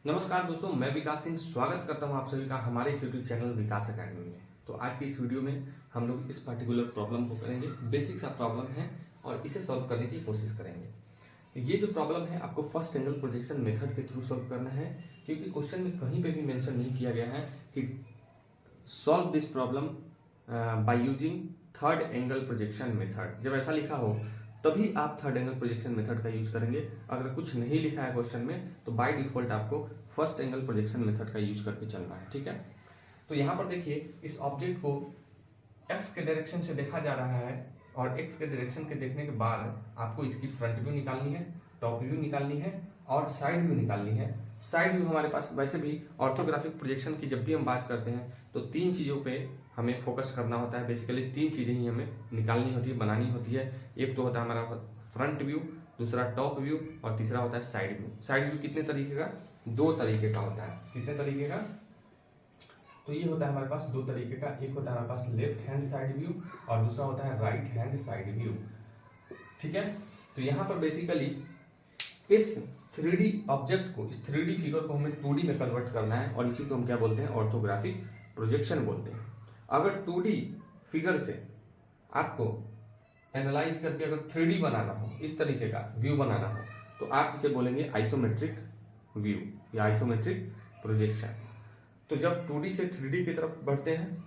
नमस्कार दोस्तों, मैं विकास सिंह स्वागत करता हूं आप सभी का हमारे इस यूट्यूब चैनल विकास एकेडमी में। तो आज की इस वीडियो में हम लोग इस पर्टिकुलर प्रॉब्लम को करेंगे। बेसिक सा प्रॉब्लम है और इसे सॉल्व करने की कोशिश करेंगे। ये जो प्रॉब्लम है आपको फर्स्ट एंगल प्रोजेक्शन मेथड के थ्रू सॉल्व करना है, क्योंकि क्वेश्चन में कहीं पे भी मेंशन नहीं किया गया है कि solve this problem by using third angle projection method. जब ऐसा लिखा हो तभी आप थर्ड एंगल प्रोजेक्शन मेथड का यूज करेंगे। अगर कुछ नहीं लिखा है क्वेश्चन में तो बाय डिफॉल्ट आपको फर्स्ट एंगल प्रोजेक्शन मेथड का यूज करके चलना है। ठीक है, तो यहाँ पर देखिए, इस ऑब्जेक्ट को एक्स के डायरेक्शन से देखा जा रहा है और एक्स के डायरेक्शन के देखने के बाद आपको इसकी फ्रंट व्यू निकालनी है, टॉप व्यू निकालनी है और साइड व्यू निकालनी है। साइड व्यू हमारे पास वैसे भी ऑर्थोग्राफिक प्रोजेक्शन की जब भी हम बात करते हैं तो तीन चीज़ों पे हमें फोकस करना होता है। बेसिकली तीन चीज़ें ही हमें निकालनी होती है, बनानी होती है। एक तो होता है हमारा फ्रंट व्यू, दूसरा टॉप व्यू और तीसरा होता है साइड व्यू। साइड व्यू कितने तरीके का? दो तरीके का होता है। कितने तरीके का? तो ये होता है हमारे पास दो तरीके का। एक होता है हमारे पास लेफ्ट हैंड साइड व्यू और दूसरा होता है राइट हैंड साइड व्यू। ठीक है, तो यहाँ पर बेसिकली इस 3D ऑब्जेक्ट को, इस 3D फिगर को हमें 2D में कन्वर्ट करना है और इसी को हम क्या बोलते हैं? ऑर्थोग्राफिक प्रोजेक्शन बोलते हैं। अगर 2D फिगर से आपको एनालाइज करके अगर 3D बनाना हो, इस तरीके का व्यू बनाना हो, तो आप इसे बोलेंगे आइसोमेट्रिक व्यू या आइसोमेट्रिक प्रोजेक्शन। तो जब 2D से 3D की तरफ बढ़ते हैं,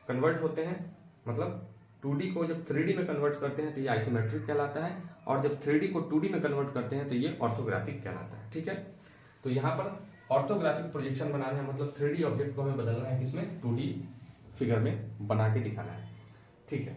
कन्वर्ट होते हैं, मतलब 2D को जब 3D में कन्वर्ट करते हैं तो ये आइसोमेट्रिक कहलाता है और जब 3D को 2D में कन्वर्ट करते हैं तो ये ऑर्थोग्राफिक कहलाता है। ठीक है, तो यहाँ पर ऑर्थोग्राफिक प्रोजेक्शन बनाना है, मतलब 3D ऑब्जेक्ट को हमें बदलना है किसमें? 2D फिगर में बना के दिखाना है। ठीक है,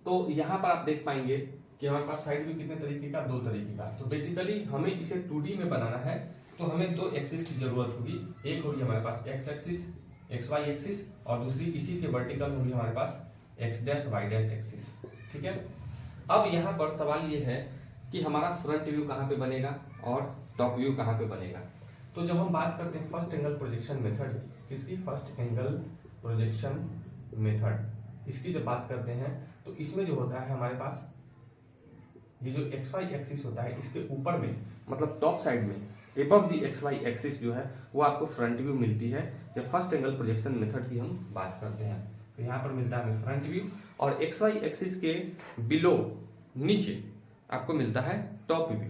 तो यहाँ पर आप देख पाएंगे कि हमारे पास साइड व्यू कितने तरीके का? दो तरीके का। तो बेसिकली हमें इसे 2D में बनाना है तो हमें दो एक्सिस की जरूरत होगी। एक होगी हमारे पास x axis, x y axis, और दूसरी इसी के वर्टिकल होगी हमारे पास x dash y dash axis. ठीक है, अब यहाँ पर सवाल ये है कि हमारा फ्रंट व्यू कहाँ पे बनेगा और टॉप व्यू कहाँ पे बनेगा। तो जब हम बात करते हैं फर्स्ट एंगल प्रोजेक्शन मेथड, किसकी? फर्स्ट एंगल प्रोजेक्शन मेथड, इसकी जब बात करते हैं तो इसमें जो होता है हमारे पास ये जो एक्स वाई एक्सिस होता है, इसके ऊपर में मतलब टॉप साइड में above the x y axis जो है वो आपको फ्रंट व्यू मिलती है जब फर्स्ट एंगल प्रोजेक्शन मेथड की हम बात करते हैं। तो यहाँ पर मिलता है हमें फ्रंट व्यू और एक्स वाई एक्सिस के बिलो, नीचे आपको मिलता है टॉप व्यू।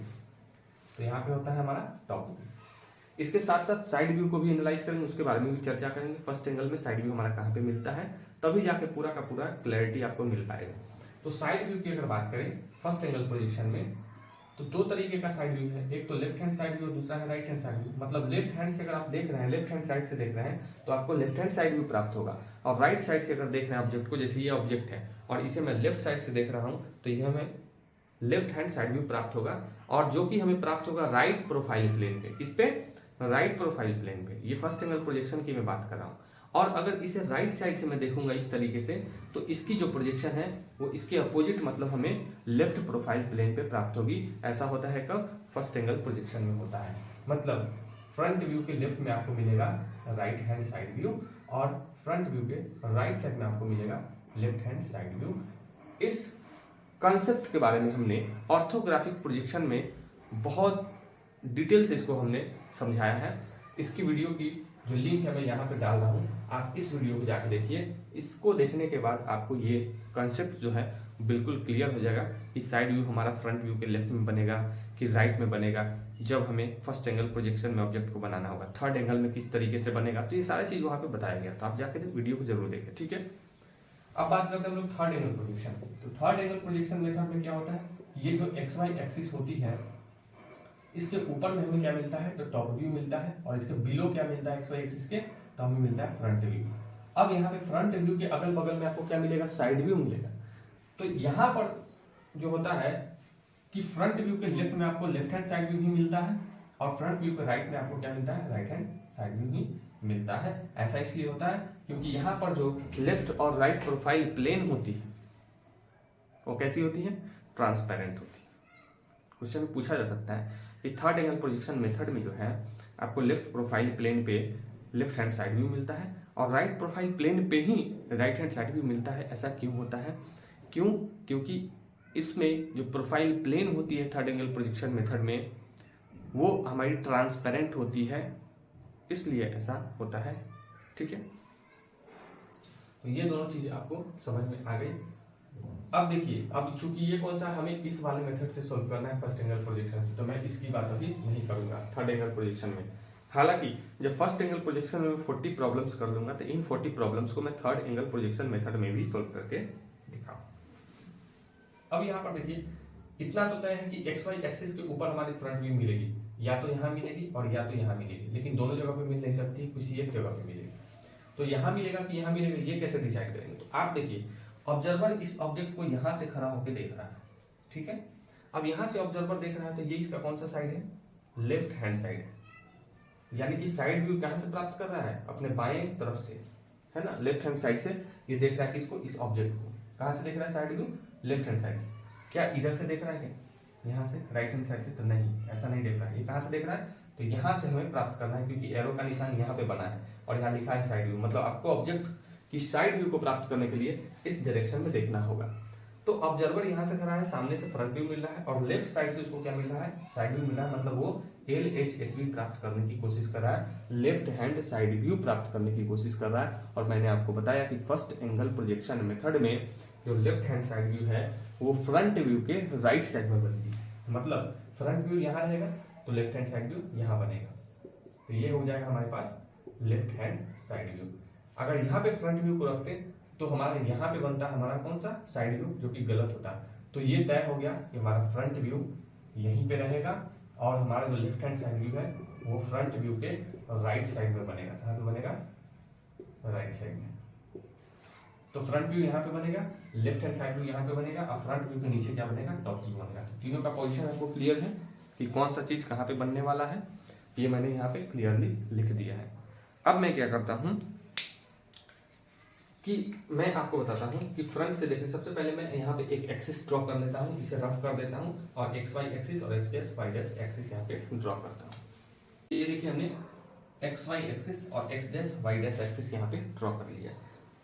तो यहाँ पे होता है हमारा टॉप व्यू। इसके साथ साथ साइड व्यू को भी एनालाइज करेंगे, उसके बारे में भी चर्चा करेंगे। फर्स्ट एंगल में साइड व्यू हमारा कहाँ पे मिलता है, तभी जाके पूरा का पूरा क्लैरिटी आपको मिल पाएगा। तो साइड व्यू की अगर बात करें फर्स्ट एंगल प्रोजेक्शन में तो दो तरीके का साइड व्यू है। एक तो लेफ्ट हैंड साइड व्यू, दूसरा है राइट हैंड साइड व्यू। मतलब लेफ्ट हैंड से अगर आप देख रहे हैं, लेफ्ट हैंड साइड से देख रहे हैं तो आपको लेफ्ट हैंड साइड व्यू प्राप्त होगा, और राइट साइड से अगर देख रहे हैं ऑब्जेक्ट को, जैसे ये ऑब्जेक्ट है और इसे मैं लेफ्ट साइड से देख रहा हूं तो यह हमें लेफ्ट हैंड साइड व्यू प्राप्त होगा, और जो कि हमें प्राप्त होगा राइट प्रोफाइल प्लेन पे। किस पे? राइट प्रोफाइल प्लेन पे। ये फर्स्ट एंगल प्रोजेक्शन की मैं बात कर रहा हूँ। और अगर इसे राइट साइड से मैं देखूंगा इस तरीके से तो इसकी जो प्रोजेक्शन है वो इसके अपोजिट, मतलब हमें लेफ्ट प्रोफाइल प्लेन पे प्राप्त होगी। ऐसा होता है कब? फर्स्ट एंगल प्रोजेक्शन में होता है। मतलब फ्रंट व्यू के लेफ्ट में आपको मिलेगा राइट हैंड साइड व्यू और फ्रंट व्यू के राइट साइड में आपको मिलेगा लेफ्ट हैंड साइड व्यू। इस कॉन्सेप्ट के बारे में हमने ऑर्थोग्राफिक प्रोजेक्शन में बहुत डिटेल से इसको हमने समझाया है। इसकी वीडियो की जो लिंक है मैं यहाँ पे डाल रहा हूँ, आप इस वीडियो को जाके देखिए। इसको देखने के बाद आपको ये कॉन्सेप्ट जो है बिल्कुल क्लियर हो जाएगा कि साइड व्यू हमारा फ्रंट व्यू के लेफ्ट में बनेगा कि राइट में बनेगा, जब हमें फर्स्ट एंगल प्रोजेक्शन में ऑब्जेक्ट को बनाना होगा। थर्ड एंगल में किस तरीके से बनेगा, तो ये सारा चीज वहाँ पे बताया गया। तो आप जाके वीडियो को जरूर देखें। ठीक है, अब बात करते हैं हम लोग थर्ड एंगल प्रोजेक्शन। तो थर्ड एंगल प्रोजेक्शन मेथड में क्या होता है, ये जो एक्स वाई एक्सिस होती है इसके ऊपर में हमें क्या मिलता है? तो टॉप व्यू मिलता है, और इसके बिलो क्या मिलता है? एक्स वाई एक्सिस के, तो हमें मिलता है फ्रंट व्यू। अब यहाँ पे फ्रंट व्यू के अगल बगल में आपको क्या मिलेगा? साइड व्यू मिलेगा। तो यहाँ पर जो होता है कि फ्रंट व्यू के लेफ्ट में आपको लेफ्ट हैंड साइड व्यू ही मिलता है और फ्रंट व्यू के राइट में आपको क्या मिलता है? राइट हैंड साइड व्यू ही मिलता है। ऐसा इसलिए होता है क्योंकि यहाँ पर जो लेफ्ट और राइट प्रोफाइल प्लेन होती है वो कैसी होती है? ट्रांसपेरेंट होती है। क्वेश्चन में पूछा जा सकता है कि थर्ड एंगल प्रोजेक्शन मेथड में जो है आपको लेफ्ट प्रोफाइल प्लेन पे लेफ्ट हैंड साइड व्यू मिलता है और राइट प्रोफाइल प्लेन पे ही राइट हैंड साइड व्यू मिलता है। ऐसा क्यों होता है? क्योंकि इसमें जो प्रोफाइल प्लेन होती है थर्ड एंगल प्रोजेक्शन मेथड में वो हमारी ट्रांसपेरेंट होती है, इसलिए ऐसा होता है। ठीक है, तो ये दोनों चीजें आपको समझ में आ गई। अब देखिए, अब चूंकि ये कौन सा हमें इस वाले मेथड से सॉल्व करना है फर्स्ट एंगल प्रोजेक्शन से, तो मैं इसकी बात अभी नहीं करूंगा थर्ड एंगल प्रोजेक्शन में। हालांकि जब फर्स्ट एंगल प्रोजेक्शन में 40 प्रॉब्लम्स कर लूंगा तो इन 40 प्रॉब्लम्स को मैं थर्ड एंगल प्रोजेक्शन मेथड में भी सॉल्व करके दिखाऊं। अब यहाँ पर देखिए, इतना तो तय है कि एक्स वाई एक्सिस के ऊपर हमारी फ्रंट व्यू मिलेगी, या तो यहाँ मिलेगी और या तो यहाँ मिलेगी, लेकिन दोनों जगह पे मिल नहीं सकती, किसी एक जगह पे मिलेगी। तो यहाँ मिलेगा कि यहाँ मिलेगा, ये कैसे डिसाइड करेंगे? तो आप देखिए, ऑब्जर्वर इस ऑब्जेक्ट को यहाँ से खड़ा होकर देख रहा है, ठीक है। अब यहाँ से ऑब्जर्वर देख रहा है, तो ये इसका कौन सा साइड है? लेफ्ट हैंड साइड है, यानी कि साइड व्यू कहाँ से प्राप्त कर रहा है? अपने बाएं तरफ से, है ना, लेफ्ट हैंड साइड से ये देख रहा है किसको? इस ऑब्जेक्ट को। कहाँ से देख रहा है side view? Left hand side से। क्या इधर से देख रहा है क्या? यहाँ से, राइट हैंड साइड से? तो नहीं, ऐसा नहीं देख रहा है। ये कहाँ से देख रहा है? तो यहाँ से हमें प्राप्त करना है, क्योंकि एरो का निशान यहाँ पे बना है और यहाँ लिखा है साइड व्यू, मतलब आपको ऑब्जेक्ट की साइड व्यू को प्राप्त करने के लिए इस डायरेक्शन में देखना होगा। तो ऑब्जर्वर यहाँ से खड़ा है, सामने से फ्रंट व्यू मिल रहा है और लेफ्ट साइड से उसको क्या मिल रहा है? साइड व्यू मिल रहा है, मतलब वो LHSV प्राप्त करने की कोशिश कर रहा है, लेफ्ट हैंड साइड व्यू प्राप्त करने की कोशिश कर रहा है। और मैंने आपको बताया कि फर्स्ट एंगल प्रोजेक्शन मेथड में जो लेफ्ट हैंड साइड व्यू है वो फ्रंट व्यू के राइट साइड में बनती है, मतलब फ्रंट व्यू यहाँ रहेगा तो लेफ्ट हैंड साइड व्यू यहाँ बनेगा। तो ये हो जाएगा हमारे पास लेफ्ट हैंड साइड व्यू। अगर यहाँ पे फ्रंट व्यू को रखते तो हमारा यहाँ पे बनता है हमारा कौन सा? साइड व्यू, जो कि गलत होता है। तो ये तय हो गया कि हमारा फ्रंट व्यू यहीं पे रहेगा और हमारा जो लेफ्ट हैंड साइड व्यू है वो फ्रंट व्यू के राइट साइड में बनेगा। कहाँ पे बनेगा? राइट साइड में। तो फ्रंट व्यू यहाँ पे बनेगा, लेफ्ट हैंड साइड व्यू यहाँ पे बनेगा और फ्रंट व्यू के नीचे क्या बनेगा? टॉप व्यू बनेगा। तो तीनों का पोजीशन आपको क्लियर है कि कौन सा चीज कहाँ पे बनने वाला है, ये मैंने यहाँ पे क्लियरली लिख दिया है। अब मैं क्या करता हूँ कि मैं आपको बताता हूँ कि फ्रंट से देखें। सबसे पहले मैं यहाँ पे एक एक्सिस ड्रॉ कर लेता हूँ, इसे रफ कर देता हूँ और एक्स वाई एक्सिस और x dash y dash axis यहाँ पे ड्रॉ करता हूँ। ये देखिए, हमने एक्स वाई एक्सिस और x dash y dash axis यहाँ पे ड्रॉ कर लिया।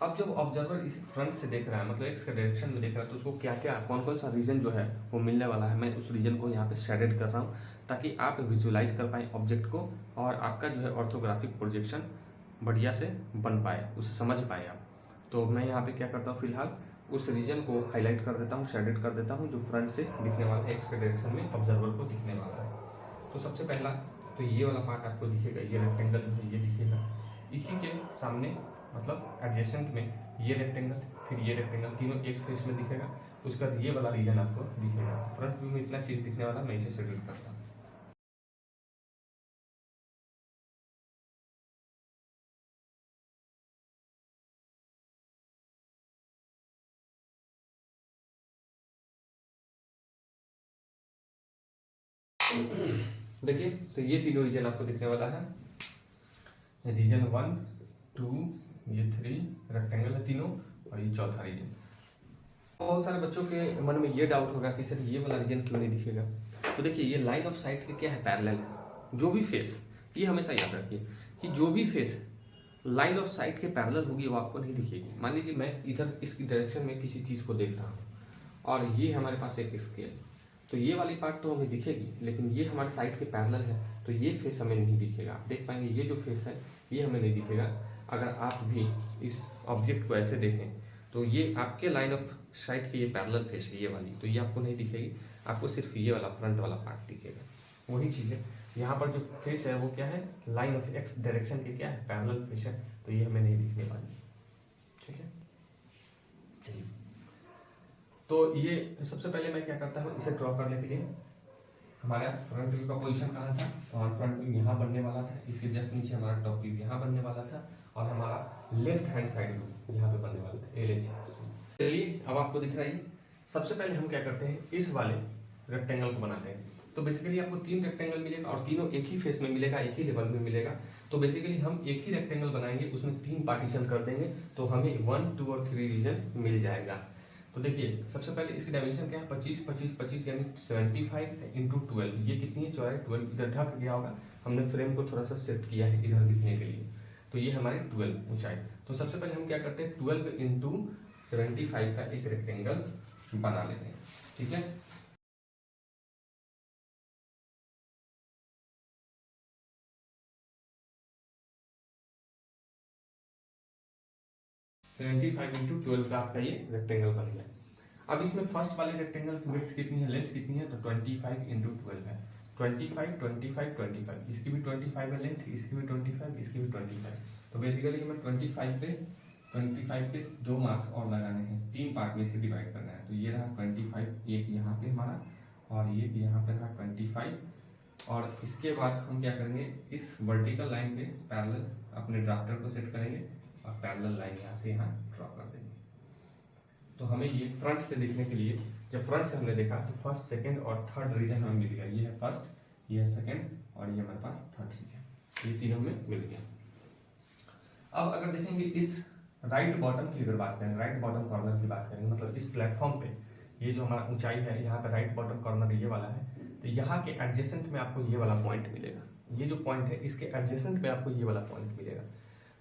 अब जब ऑब्जर्वर इस फ्रंट से देख रहा है, मतलब एक्स के डायरेक्शन में देख रहा है, तो उसको क्या क्या कौन कौन सा रीजन जो है वो मिलने वाला है, मैं उस रीजन को यहाँ पे शेडेड कर रहा हूँ ताकि आप विजुलाइज कर पाए ऑब्जेक्ट को और आपका जो है ऑर्थोग्राफिक प्रोजेक्शन बढ़िया से बन पाए, उसे समझ पाए आप। तो मैं यहाँ पे क्या करता हूँ, फिलहाल उस रीजन को हाईलाइट कर देता हूँ, शेडेड कर देता हूँ, जो फ्रंट से दिखने वाला है, एक्स के डायरेक्शन में ऑब्जर्वर को दिखने वाला है। तो सबसे पहला तो ये वाला पार्ट आपको दिखेगा, ये रेक्टेंगल जो है ये दिखेगा। इसी के सामने मतलब एडजेसेंट में ये रेक्टेंगल, फिर ये रेक्टेंगल, तीनों एक फेस में दिखेगा। उसके बाद ये वाला रीजन आपको दिखेगा। फ्रंट व्यू में इतना चीज दिखने वाला, मैं इसे शेडेड करता हूँ। देखिए, तो ये तीनों रीजन आपको दिखने वाला है, रीजन 1, 2, ये 3 रेक्टेंगल है तीनों, और ये चौथा रीजन। बहुत सारे बच्चों के मन में ये डाउट होगा कि सर ये वाला रीजन क्यों नहीं दिखेगा। तो देखिए, ये लाइन ऑफ साइट के क्या है? पैरेलल है। जो भी फेस, ये हमेशा याद रखिए कि जो भी फेस लाइन ऑफ साइट के पैरेलल होगी वो आपको नहीं दिखेगी। मान लीजिए मैं इधर इस डायरेक्शन में किसी चीज को देख रहा हूँ और ये हमारे पास एक स्केल, तो ये वाली पार्ट तो हमें दिखेगी, लेकिन ये हमारे साइड के पैरेलल है तो ये फेस हमें नहीं दिखेगा। आप देख पाएंगे ये जो फेस है ये हमें नहीं दिखेगा। अगर आप भी इस ऑब्जेक्ट को ऐसे देखें तो ये आपके लाइन ऑफ साइड की ये पैरेलल फेस है, ये वाली, तो ये आपको नहीं दिखेगी। आपको सिर्फ ये वाला फ्रंट वाला पार्ट दिखेगा। वही चीज है यहाँ पर, जो फेस है वो क्या है? लाइन ऑफ एक्स डायरेक्शन के क्या है? पैरेलल फेस है, तो ये हमें नहीं दिखने वाली। ठीक है, चलिए। तो ये सबसे पहले मैं क्या करता हूँ, इसे ड्रॉ करने के लिए हमारा फ्रंट व्यू का पोजीशन कहाँ था? हमारा फ्रंट व्यू यहाँ बनने वाला था, इसके जस्ट नीचे हमारा टॉप व्यू यहाँ बनने वाला था और हमारा लेफ्ट हैंड साइड व्यू यहाँ पे बनने वाला था, LHSV। चलिए, अब आपको दिख रहा है। सबसे पहले हम क्या करते हैं, इस वाले रेक्टेंगल को बनाते हैं। तो बेसिकली आपको 3 रेक्टेंगल मिलेगा और तीनों एक ही फेस में मिलेगा, एक ही लेवल में मिलेगा। तो बेसिकली हम एक ही रेक्टेंगल बनाएंगे, उसमें 3 पार्टीशन कर देंगे, तो हमें 1, 2 और 3 रीजन मिल जाएगा। तो देखिए, सबसे पहले इसकी डायमेंशन क्या है? 25, 25, 25 यानी 75 इंटू 12। ये कितनी है? चौड़ाई 12। इधर ढक गया होगा, हमने फ्रेम को थोड़ा सा सेट किया है इधर दिखने के लिए, तो ये हमारे 12 ऊंचाई। तो सबसे पहले हम क्या करते हैं, 12 इंटू 75 का एक रेक्टेंगल बना लेते हैं। ठीक है, 75 इंटू 12 का आपका ये रेक्टेंगल बन गया। अब इसमें फर्स्ट वाले रेक्टेंगल की विड्थ कितनी है, लेंथ कितनी है, तो 25 इंटू 12 है। 25 25 25, इसकी भी 25 है लेंथ, इसकी भी 25, इसकी भी 25। तो बेसिकली हमें 25 पे 2 मार्क्स और लगाने हैं, 3 पार्ट में इसे डिवाइड करना है। तो ये रहा 25, एक यहाँ पे हमारा, और ये यहाँ पे रहा 25। और इसके बाद हम क्या करेंगे, इस वर्टिकल लाइन पे पैरेलल अपने ड्राफ्टर को सेट करेंगे और पैरेलल लाइन यहाँ से यहाँ ड्रॉ कर देंगे। तो हमें ये फ्रंट से देखने के लिए, जब फ्रंट से हमने देखा तो फर्स्ट, सेकंड और थर्ड रीजन हमें मिल गया। ये है फर्स्ट, ये है सेकंड, और ये हमारे पास थर्ड रीजन, ये तीनों में मिल गया। अब अगर देखेंगे इस राइट बॉटम की अगर बात करें, राइट बॉटम कॉर्नर की बात करेंगे, मतलब इस प्लेटफॉर्म पे ये जो हमारा ऊंचाई है, यहाँ पे राइट बॉटम कॉर्नर ये वाला है, तो यहाँ के एडजेसेंट में आपको ये वाला पॉइंट मिलेगा। ये जो पॉइंट है इसके एडजेसेंट में आपको ये वाला पॉइंट मिलेगा।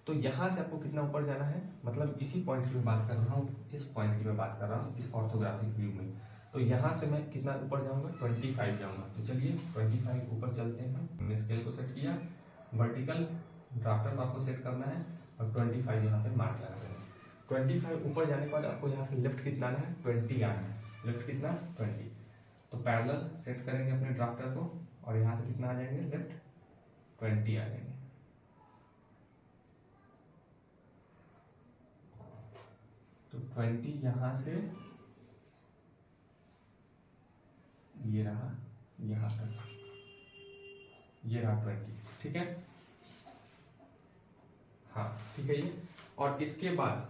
तो यहाँ से आपको कितना ऊपर जाना है, मतलब इसी पॉइंट की मैं बात कर रहा हूँ, इस पॉइंट की मैं बात कर रहा हूँ इस ऑर्थोग्राफिक व्यू में। तो यहाँ से मैं कितना ऊपर जाऊंगा, 25 जाऊंगा। तो चलिए 25 ऊपर चलते हैं। हमने स्केल को सेट किया, वर्टिकल ड्राफ्टर को आपको सेट करना है और 25 यहाँ पे मार्क लगा देना है। 25 ऊपर जाने के बाद आपको यहाँ से लेफ्ट कितना आना है, 20 आना है। लेफ्ट कितना, 20। तो पैरेलल सेट करेंगे अपने ड्राफ्टर को और यहाँ से कितना आ जाएंगे, लेफ्ट 20 आ जाएंगे। तो 20 यहाँ से ये रहा यहाँ तक, ये रहा 20, ठीक है। हाँ ठीक है ये। और इसके बाद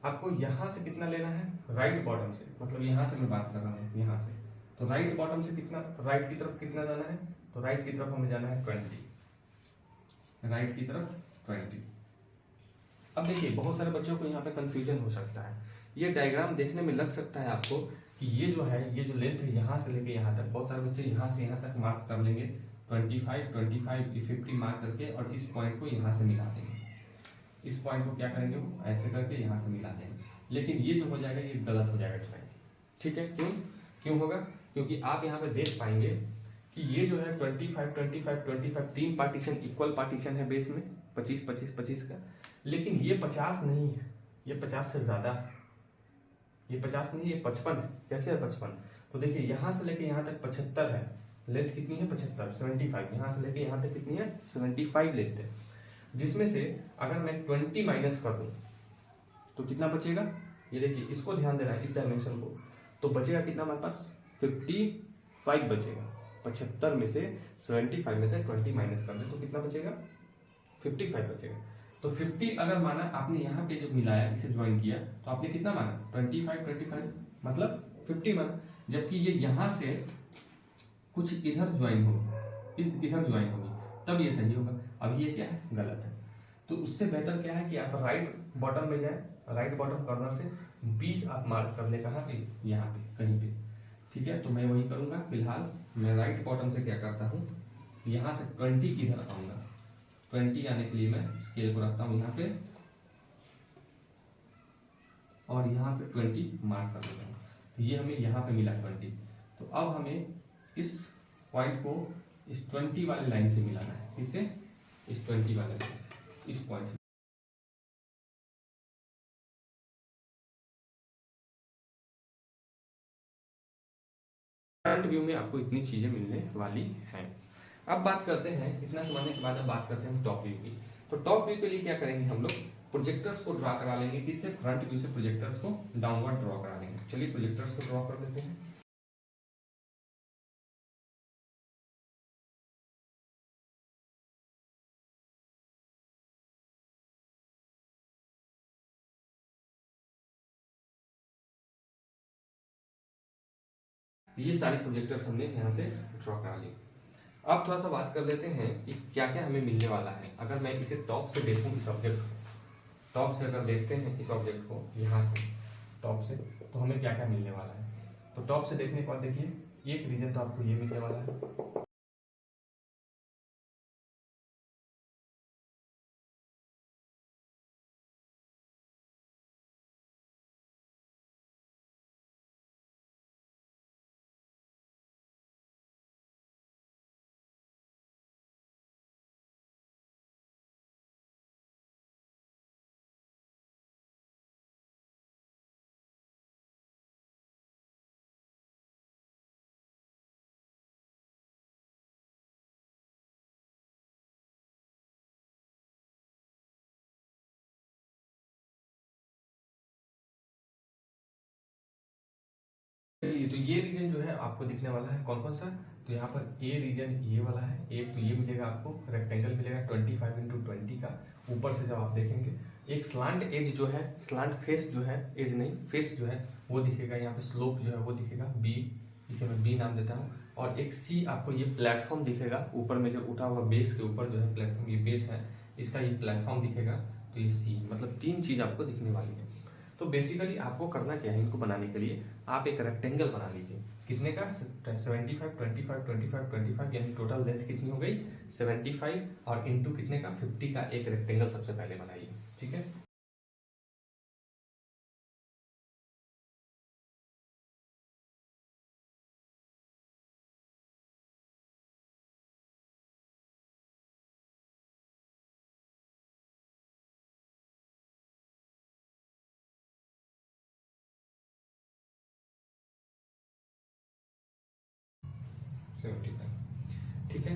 आपको यहाँ से कितना लेना है, राइट बॉटम से, मतलब यहाँ से मैं बात कर रहा हूँ, यहाँ से। तो राइट बॉटम से कितना, राइट की तरफ कितना जाना है, तो राइट की तरफ हमें जाना है 20, राइट की तरफ 20। अब देखिए बहुत सारे बच्चों को यहाँ पे कंफ्यूजन हो सकता है, ये डायग्राम देखने में लग सकता है आपको कि ये जो है, ये जो लेंथ है यहाँ से लेके यहाँ तक, बहुत सारे बच्चे यहाँ से यहाँ तक मार्क कर लेंगे 25 25 50 मार्क करके, और इस पॉइंट को यहाँ से मिला देंगे। इस पॉइंट को क्या करेंगे, वो ऐसे करके यहाँ से मिला देंगे। लेकिन ये जो हो जाएगा ये गलत हो जाएगा ट्राई, ठीक है। क्यों होगा, क्योंकि आप यहाँ पे देख पाएंगे कि ये जो है 25 25 25 3 पार्टीशन, इक्वल पार्टीशन है बेस में, 25 25 25 का। लेकिन ये 50 नहीं है, ये 50 से ज्यादा है। ये 50 नहीं है, ये 55 है। कैसे है 55, तो देखिए यहाँ से लेके यहाँ तक 75 है, लेंथ कितनी है 75, 75। यहाँ से लेके यहाँ तक कितनी है 75 लेंथ है, जिसमें से अगर मैं 20 माइनस कर दूं तो कितना बचेगा, ये देखिए इसको ध्यान देना है, इस डायमेंशन को। तो बचेगा कितना हमारे पास, 55 बचेगा। 75 में से 75 में से 20 माइनस कर दे तो कितना बचेगा, 55 बचेगा। तो 50 अगर माना आपने यहाँ पे जब मिलाया, इसे ज्वाइन किया, तो आपने कितना माना, 25 25 मतलब 50 माना। जबकि ये यहाँ से कुछ इधर ज्वाइन हो, इधर ज्वाइन होगी, तब ये सही होगा। अब ये क्या है, गलत है। तो उससे बेहतर क्या है कि आप राइट बॉटम में जाए, राइट बॉटम कॉर्नर से 20 आप मार्क कर ले, कहाँ पे, यहाँ पे कहीं पे, ठीक है। तो मैं वही करूंगा। फिलहाल मैं राइट बॉटम से क्या करता हूँ, यहाँ से 20 इधर आऊंगा। 20 आने के लिए मैं स्केल को रखता हूँ यहाँ पे, और यहाँ पे 20 मार्क कर देता हूँ। तो ये हमें यहाँ पे मिला 20। तो अब हमें इस पॉइंट को इस 20 वाले लाइन से मिलाना है, इससे इस 20 वाले लाइन से, इस पॉइंट से। फ्रंट व्यू में आपको इतनी चीजें मिलने वाली हैं। अब बात करते हैं, इतना समझने के बाद अब बात करते हैं टॉप व्यू की। तो टॉप व्यू के लिए क्या करेंगे हम लोग, प्रोजेक्टर्स को ड्रॉ करा लेंगे। किससे, फ्रंट व्यू से प्रोजेक्टर्स को डाउनवर्ड ड्रॉ करा लेंगे। चलिए प्रोजेक्टर्स को ड्रॉ कर देते हैं। ये सारे प्रोजेक्टर्स हमने यहाँ से ड्रॉ करा लिए। अब थोड़ा सा बात कर लेते हैं कि क्या क्या हमें मिलने वाला है। अगर मैं इसे टॉप से देखूं, इस ऑब्जेक्ट को टॉप से अगर देखते हैं इस ऑब्जेक्ट को यहाँ से टॉप से, तो हमें क्या क्या मिलने वाला है। तो टॉप से देखने के बाद देखिए एक रीजन तो आपको ये मिलने वाला है, चलिए, तो ये रीजन जो है आपको दिखने वाला है कौन कौन सा। तो यहाँ पर ए रीजन ये वाला है एक, तो ये मिलेगा आपको रेक्टेंगल मिलेगा 25x20 का। ऊपर से जब आप देखेंगे एक स्लांट एज जो है, स्लांट फेस जो है, एज नहीं फेस जो है वो दिखेगा। यहाँ पे स्लोप जो है वो दिखेगा बी, इसे मैं बी नाम देता हूँ। और एक सी आपको ये प्लेटफॉर्म दिखेगा, ऊपर में जो उठा हुआ बेस के ऊपर जो है प्लेटफॉर्म, ये बेस है इसका, ये प्लेटफॉर्म दिखेगा। तो ये सी, मतलब 3 चीज आपको दिखने वाली है। तो बेसिकली आपको करना क्या है, इनको बनाने के लिए आप एक रेक्टेंगल बना लीजिए। कितने का, 75 25 25 25, यानी टोटल लेंथ कितनी हो गई 75, और इंटू कितने का 50 का एक रेक्टेंगल सबसे पहले बनाइए। ठीक है, ठीक है।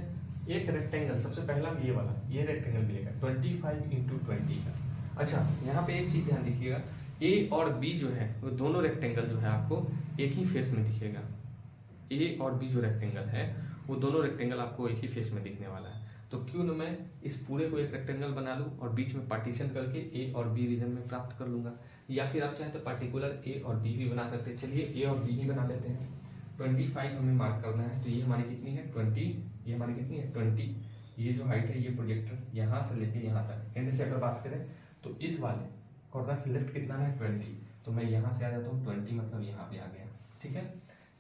एक रेक्टेंगल सबसे पहला ये वाला, ये रेक्टेंगल मिलेगा 25x20 का। अच्छा, यहाँ पे एक चीज ध्यान दीजिएगा, ए और बी जो है वो दोनों रेक्टेंगल जो है आपको एक ही फेस में दिखेगा। ए और बी जो रेक्टेंगल है वो दोनों रेक्टेंगल आपको एक ही फेस में दिखने वाला है। तो क्यों न मैं इस पूरे को एक रेक्टेंगल बना लूं और बीच में पार्टीशन करके ए और बी रीजन में प्राप्त कर लूंगा। या फिर आप चाहें तो पार्टिकुलर ए और बी भी बना सकते हैं। चलिए ए और बी ही बना लेते हैं। 25 हमें मार्क करना है, तो ये हमारी कितनी है 20, ये हमारी कितनी है 20। ये जो हाइट है ये प्रोजेक्टर यहाँ से लेके यहाँ तक एंड से अगर बात करें तो इस वाले कॉर्नर से लेफ्ट कितना है 20, तो मैं यहाँ से आ जाता हूँ 20, मतलब यहाँ पे आ गया। ठीक है,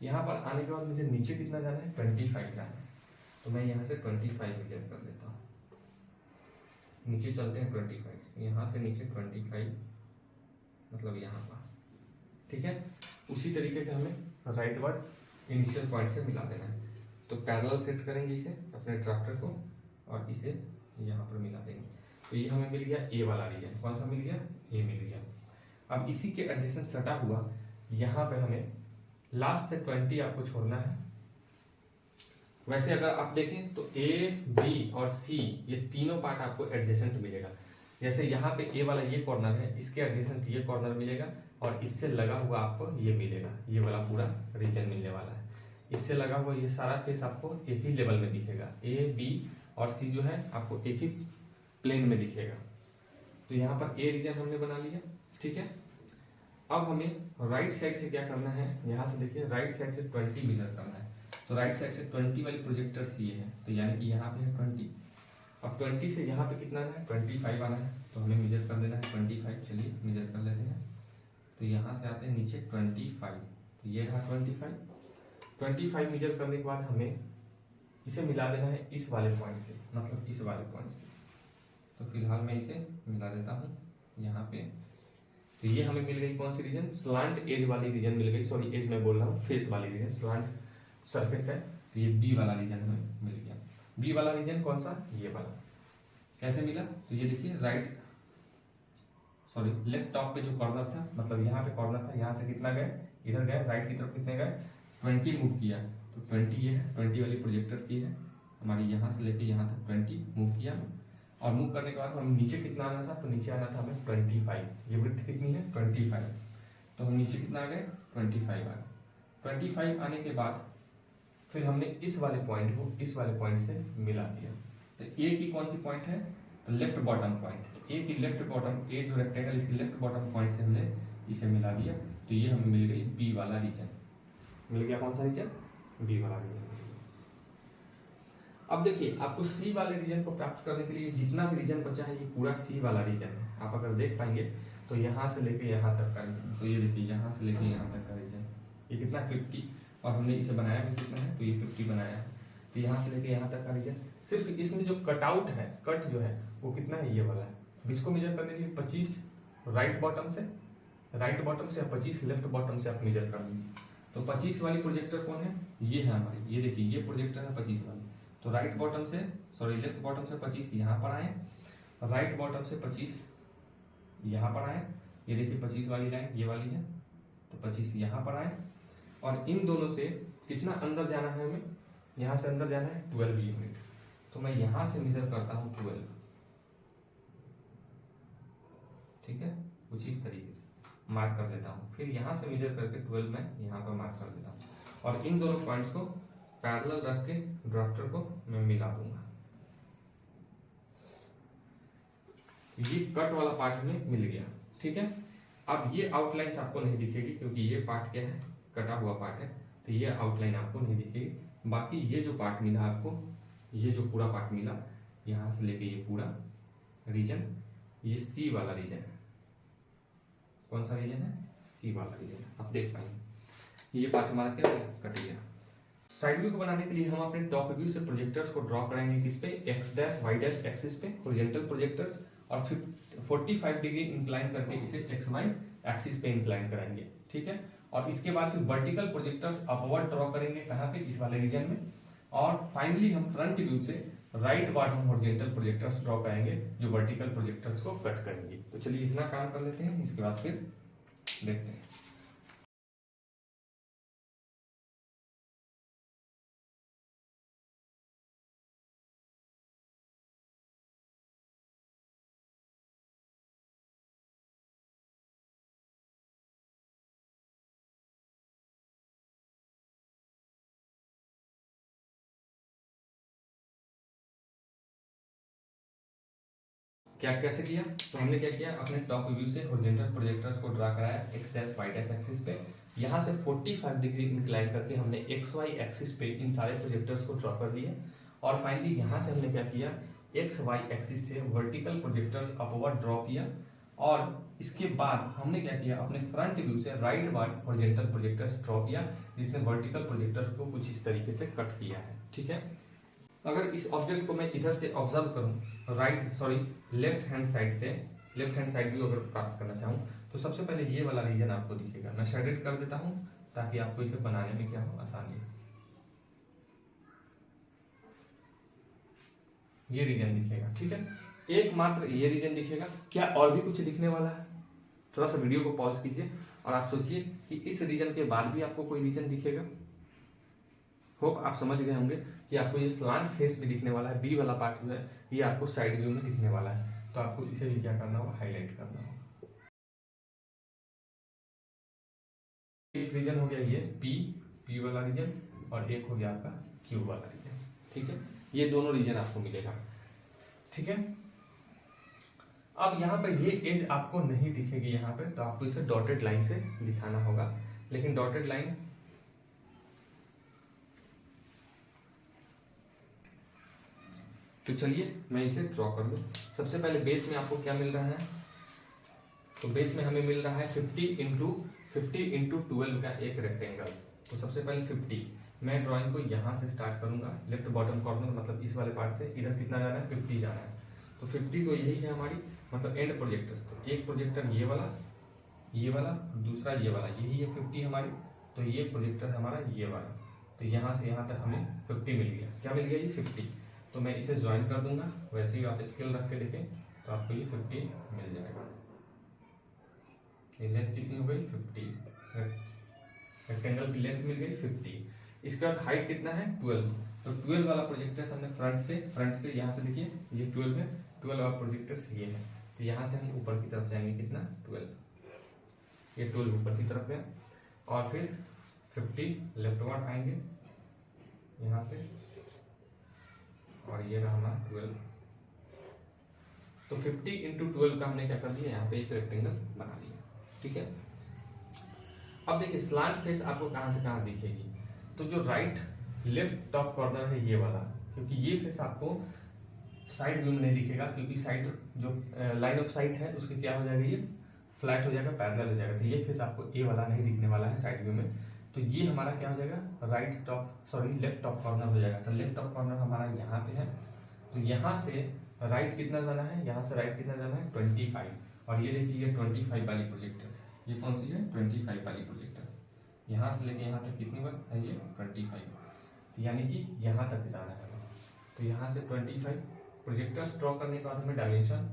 यहाँ पर आने के बाद मुझे नीचे कितना जाना है 25 जाना है, तो मैं यहाँ से 25 मीटर कर लेता हूँ। नीचे चलते हैं 25, यहाँ से नीचे 25, मतलब यहाँ पर। ठीक है, उसी तरीके से हमें राइट वर्ड इनिशियल पॉइंट से मिला देना है। तो पैरेलल सेट करेंगे इसे अपने ड्राफ्टर को और इसे यहाँ पर मिला देंगे। तो ये हमें मिल गया ए वाला रीजन। कौन सा मिल गया, ए मिल गया। अब इसी के एडजेसेंट सटा हुआ यहाँ पे हमें लास्ट से 20 आपको छोड़ना है। वैसे अगर आप देखें तो ए बी और सी ये तीनों पार्ट आपको एडजेसेंट मिलेगा। जैसे यहाँ पे ए वाला ये कॉर्नर है, इसके एडजेसेंट ये कॉर्नर मिलेगा और इससे लगा हुआ आपको ये मिलेगा, ये वाला पूरा रीजन मिलने वाला है। इससे लगा हुआ ये सारा फेस आपको एक ही लेवल में दिखेगा। ए बी और सी जो है आपको एक ही प्लेन में दिखेगा। तो यहाँ पर ए रीजन हमने बना लिया। ठीक है, अब हमें राइट साइड से क्या करना है, यहाँ से देखिए राइट साइड से 20 मेजर करना है। तो राइट साइड से 20 वाली प्रोजेक्टर ये है, तो यानी कि यहाँ पे है 20। अब 20 से यहाँ पे कितना आना है 25 आना है, तो हमें मेजर कर लेना है 25। चलिए मेजर कर लेते हैं। तो यहाँ से आते हैं नीचे 25, तो ये रहा 25 मेजर करने के बाद हमें इसे मिला देना है इस वाले पॉइंट से, मतलब इस वाले पॉइंट से। तो फिलहाल मैं इसे मिला देता हूँ यहाँ पे। तो ये हमें मिल गई कौन सी रीजन, स्लांट एज वाली रीजन मिल गई। सॉरी एज मैं बोल रहा हूँ, फेस वाली रीजन, स्लांट सरफेस है, तो ये बी वाला रीजन हमें मिल गया। बी वाला रीजन कौन सा, ये वाला। कैसे मिला, तो ये देखिए लेफ्ट टॉप पे जो कॉर्नर था, मतलब यहाँ पे कॉर्नर था, यहाँ से कितना गए इधर गए, राइट की तरफ कितने गए 20 मूव किया। तो 20 ये है, 20 वाली प्रोजेक्टर सी है हमारी, यहाँ से लेके यहाँ तक 20 मूव किया। और मूव करने के बाद हम नीचे कितना आना था, तो नीचे आना था हमें 25। ये वृत्त कितनी है 25, तो हम नीचे कितना आ गए 25 आ गए। 25 आने के बाद फिर हमने इस वाले पॉइंट को इस वाले पॉइंट से मिला दिया। तो ए की कौन सी पॉइंट है, तो लेफ्ट बॉटम पॉइंट। ए की लेफ्ट बॉटम, ए जो रेक्टेंगल इसकी लेफ्ट बॉटम पॉइंट से हमने इसे मिला दिया। तो ये हमें मिल गई बी वाला रीजन। मिल गया कौन सा रीजन, बी वाला रीजन। अब देखिए आपको सी वाले रीजन को प्राप्त करने के लिए जितना भी रीजन बचा है ये पूरा सी वाला रीजन है। आप अगर देख पाएंगे तो यहाँ से लेके यहाँ तक का रीजन, तो ये देखिए यहाँ से लेके यहाँ तक का रीजन ये कितना 50, और हमने इसे बनाया भी कितना है, तो ये 50 बनाया है। तो यहाँ से लेके यहाँ तक का रीजन, सिर्फ इसमें जो कटआउट है, कट जो है वो कितना है, ये वाला है। अब इसको मेजर करने के लिए 25 राइट बॉटम से या 25 लेफ्ट बॉटम से आप मेजर कर लीजिए। तो 25 वाली प्रोजेक्टर कौन है, ये है हमारी, ये देखिए ये प्रोजेक्टर है 25 वाली। तो लेफ्ट बॉटम से 25 यहाँ पर आए, राइट बॉटम से 25 यहाँ पर आए। ये देखिए 25 वाली लाइन ये वाली है, तो 25 यहाँ पर आए। और इन दोनों से कितना अंदर जाना है हमें, यहाँ से अंदर जाना है 12 यूनिट। तो मैं यहाँ से मेजर करता हूँ 12। ठीक है, कुछ इस तरीके से मार्क कर देता हूँ, फिर यहाँ से मेजर करके 12 मैं यहाँ पर मार्क कर देता हूँ, और इन दोनों पॉइंट्स को पैरेलल रख के ड्राफ्टर को मैं मिला दूंगा। ये कट वाला पार्ट हमें मिल गया, ठीक है। अब ये आउटलाइंस आपको नहीं दिखेगी क्योंकि ये पार्ट क्या है, कटा हुआ पार्ट है, तो ये आउटलाइन आपको नहीं दिखेगी। बाकी ये जो पार्ट मिला आपको, ये जो पूरा पार्ट मिला, यहाँ से लेके ये पूरा रीजन, ये सी वाला रीजन है। कौन सा रीजन है? सी वाला रीजन। आप देख पाएंगे ये पार्ट हमारा क्या कट गया। साइड व्यू को बनाने के लिए हम अपने टॉप व्यू से प्रोजेक्टर्स को ड्रॉ कराएंगे किस पे, x dash y dash axis पे हॉरिजॉन्टल प्रोजेक्टर्स, और फिर 45 डिग्री इंक्लाइन करके इसे एक्स वाई एक्सिस पे इंक्लाइन कराएंगे, ठीक है। और इसके बाद फिर वर्टिकल प्रोजेक्टर्स अपवर्ड ड्रॉ करेंगे, कहाँ पे, इस वाले रीजन में। और फाइनली हम फ्रंट व्यू से right bottom horizontal projectors draw कराएंगे जो वर्टिकल प्रोजेक्टर्स को कट करेंगे। तो चलिए इतना काम कर लेते हैं, इसके बाद फिर देखते हैं। क्या कैसे किया, तो हमने क्या किया, अपने टॉप व्यू से हॉरिजॉन्टल प्रोजेक्टर्स को ड्रा कराया x dash y dash axis पे, यहाँ से 45 डिग्री इंक्लाइन करके हमने एक्स वाई एक्सिस पे इन सारे प्रोजेक्टर्स को ड्रॉ कर दिए। और फाइनली यहाँ से हमने क्या किया, एक्स वाई एक्सिस से वर्टिकल प्रोजेक्टर्स अपवर्ड ड्रॉ किया। और इसके बाद हमने क्या किया, अपने फ्रंट व्यू से right ward horizontal projectors draw किया, जिसने वर्टिकल प्रोजेक्टर को कुछ इस तरीके से कट किया है, ठीक है। अगर इस ऑब्जेक्ट को मैं इधर से ऑब्जर्व करूं, लेफ्ट हैंड साइड से, लेफ्ट हैंड साइड व्यू अगर प्राप्त करना चाहूं, तो सबसे पहले ये वाला रीजन आपको दिखेगा। मैं शेडेड कर देता हूं ताकि आपको इसे बनाने में क्या हो, आसानी। ये रीजन दिखेगा, ठीक है। एकमात्र ये रीजन दिखेगा। क्या और भी कुछ दिखने वाला है? थोड़ा सा वीडियो को पॉज कीजिए और आप सोचिए कि इस रीजन के बाद भी आपको कोई रीजन दिखेगा। होप आप समझ गए होंगे कि आपको ये स्लांट फेस भी दिखने वाला है, बी वाला पार्ट जो है ये आपको साइड व्यू में दिखने वाला है। तो आपको इसे भी क्या करना होगा, हाईलाइट करना होगा। एक रीजन हो गया ये पी वाला रीजन, और एक हो गया आपका क्यू वाला रीजन, ठीक है। ये दोनों रीजन आपको मिलेगा, ठीक है। अब यहाँ पर ये एज आपको नहीं दिखेगी यहाँ पे, तो आपको इसे डॉटेड लाइन से दिखाना होगा। लेकिन डॉटेड लाइन तो चलिए मैं इसे ड्रॉ कर लूँ। सबसे पहले बेस में आपको क्या मिल रहा है, तो बेस में हमें मिल रहा है 50 इंटू 12 का एक रेक्टेंगल। तो सबसे पहले 50, मैं ड्राइंग को यहाँ से स्टार्ट करूंगा, लेफ्ट बॉटम कॉर्नर मतलब इस वाले पार्ट से, इधर कितना जाना है, 50 जाना है। तो 50 तो यही है हमारी मतलब एंड प्रोजेक्टर्स। तो एक प्रोजेक्टर ये वाला, दूसरा ये वाला, यही है 50 हमारी। तो ये प्रोजेक्टर हमारा ये वाला, तो यहाँ से यहाँ तक हमें 50 मिल गया। क्या मिल गया, ये 50। तो मैं इसे ज्वाइन कर दूंगा। वैसे ही आप स्केल रख के देखें तो आपको ये 50 मिल जाएगा। ये लेंथ कितनी हो गई, 50। रेक्टेंगल की लेंथ मिल गई 50। इसका हाइट कितना है, 12। तो 12 वाला प्रोजेक्टर्स हमने फ्रंट से यहाँ से देखिए ये 12 है, 12 वाला प्रोजेक्टर्स ये है। तो यहाँ से हम ऊपर की तरफ जाएंगे, कितना, 12। ये 12 ऊपर की तरफ गया, और फिर 50 लेफ्ट वार्ड आएंगे यहाँ से, और ये रहा हमारा 12। तो 50 इंटू 12 का हमने क्या कर दिया, यहाँ पे एक रेक्टेंगल बना दिया, ठीक है। अब देखिए स्लांट फेस आपको कहाँ से कहाँ दिखेगी, तो जो राइट लेफ्ट टॉप कॉर्नर है ये वाला, क्योंकि ये फेस आपको साइड व्यू में नहीं दिखेगा, क्योंकि साइड जो लाइन ऑफ साइट है उसके क्या हो जाएगा, ये फ्लैट हो जाएगा, पैरेलल हो जाएगा। तो ये फेस आपको ए वाला नहीं दिखने वाला है साइड व्यू में। तो ये हमारा क्या हो जाएगा, लेफ्ट टॉप कॉर्नर हो जाएगा। तो लेफ्ट टॉप कॉर्नर हमारा यहाँ पे है। तो यहाँ से राइट कितना जाना है, यहाँ से राइट कितना जाना है, 25। और ये देखिए ये 25 वाली प्रोजेक्टर्स, ये कौन सी है, 25 वाली प्रोजेक्टर्स। यहाँ से लेके यहाँ तक कितनी बार है, ये 25। तो यानी कि यहाँ तक जाना है। तो यहाँ से 25 प्रोजेक्टर्स ड्रॉ करने के बाद हमें डायमेंशन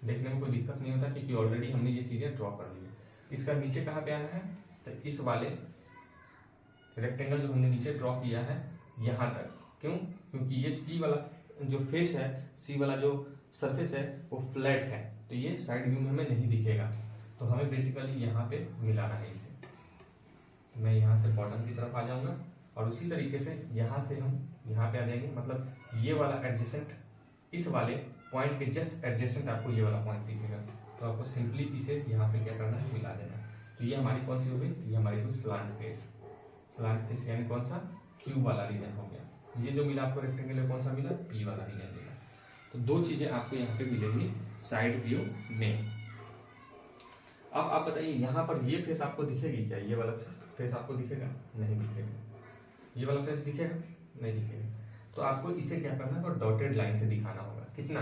देखने में कोई दिक्कत नहीं होता, क्योंकि ऑलरेडी हमने ये चीज़ें ड्रॉ कर ली है। इसका नीचे कहाँ पे आना है, तो इस वाले रेक्टेंगल जो हमने नीचे ड्रॉ किया है यहाँ तक। क्यों, क्योंकि ये सी वाला जो फेस है, सी वाला जो सरफेस है वो फ्लैट है, तो ये साइड व्यू में हमें नहीं दिखेगा। तो तो हमें बेसिकली यहाँ पे मिलाना है इसे। मैं यहाँ से बॉटम की तरफ आ जाऊंगा और उसी तरीके से यहाँ से हम यहाँ पे आ जाएंगे, मतलब ये वाला एडजेसेंट इस वाले पॉइंट के जस्ट एडजेसेंट आपको ये वाला पॉइंट दिखेगा, तो आपको सिंपली इसे यहाँ पे क्या करना है, मिला देना। तो ये हमारी कौन सी हो गई, ये हमारी हुई स्लांट फेस। स्लांट फेस यानी कौन सा, क्यू वाला रीजन हो गया। ये जो मिला आपको रेक्टेंगल कौन सा मिला, पी वाला रीजन मिला। तो दो चीजें आपको यहाँ पे मिलेंगी साइड व्यू में। अब आप बताइए यहाँ पर ये फेस आपको दिखेगी क्या, ये वाला फेस आपको दिखेगा, नहीं दिखेगा। ये वाला फेस दिखेगा, नहीं दिखेगा। तो आपको इसे क्या करना है, डॉटेड लाइन से दिखाना होगा। कितना,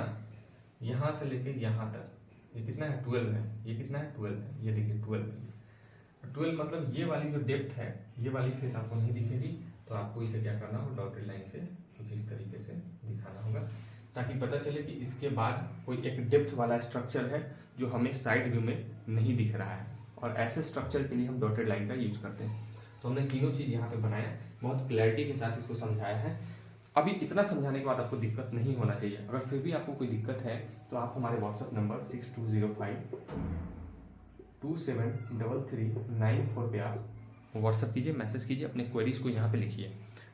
यहाँ से लेके यहाँ तक, ये कितना है 12 है, ये कितना है 12 है, ये देखिए 12 है। 12 मतलब ये वाली जो डेप्थ है, ये वाली फेस आपको नहीं दिखेगी, तो आपको इसे क्या करना होगा, डॉटेड लाइन से कुछ इस तरीके से दिखाना होगा, ताकि पता चले कि इसके बाद कोई एक डेप्थ वाला स्ट्रक्चर है जो हमें साइड व्यू में नहीं दिख रहा है। और ऐसे स्ट्रक्चर के लिए हम डॉटेड लाइन का यूज करते हैं। तो हमने तीनों चीज यहाँ पे बनाया, बहुत क्लैरिटी के साथ इसको समझाया है। अभी इतना समझाने के बाद आपको दिक्कत नहीं होना चाहिए। अगर फिर भी आपको कोई दिक्कत है तो आप हमारे व्हाट्सएप नंबर 6205273394 पे आप व्हाट्सएप कीजिए, मैसेज कीजिए, अपने क्वेरीज को यहाँ पे लिखिए।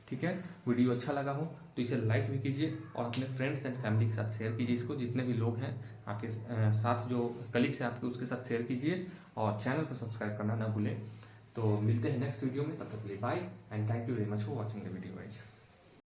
ठीक है, वीडियो अच्छा लगा हो तो इसे लाइक भी कीजिए और अपने फ्रेंड्स एंड फैमिली के साथ शेयर कीजिए इसको। जितने भी लोग हैं आपके साथ, जो कलीग्स हैं आपके, उसके साथ शेयर कीजिए और चैनल को सब्सक्राइब करना ना भूलें। तो मिलते हैं नेक्स्ट वीडियो में, तब तक के लिए bye and thank you very much for watching the video guys.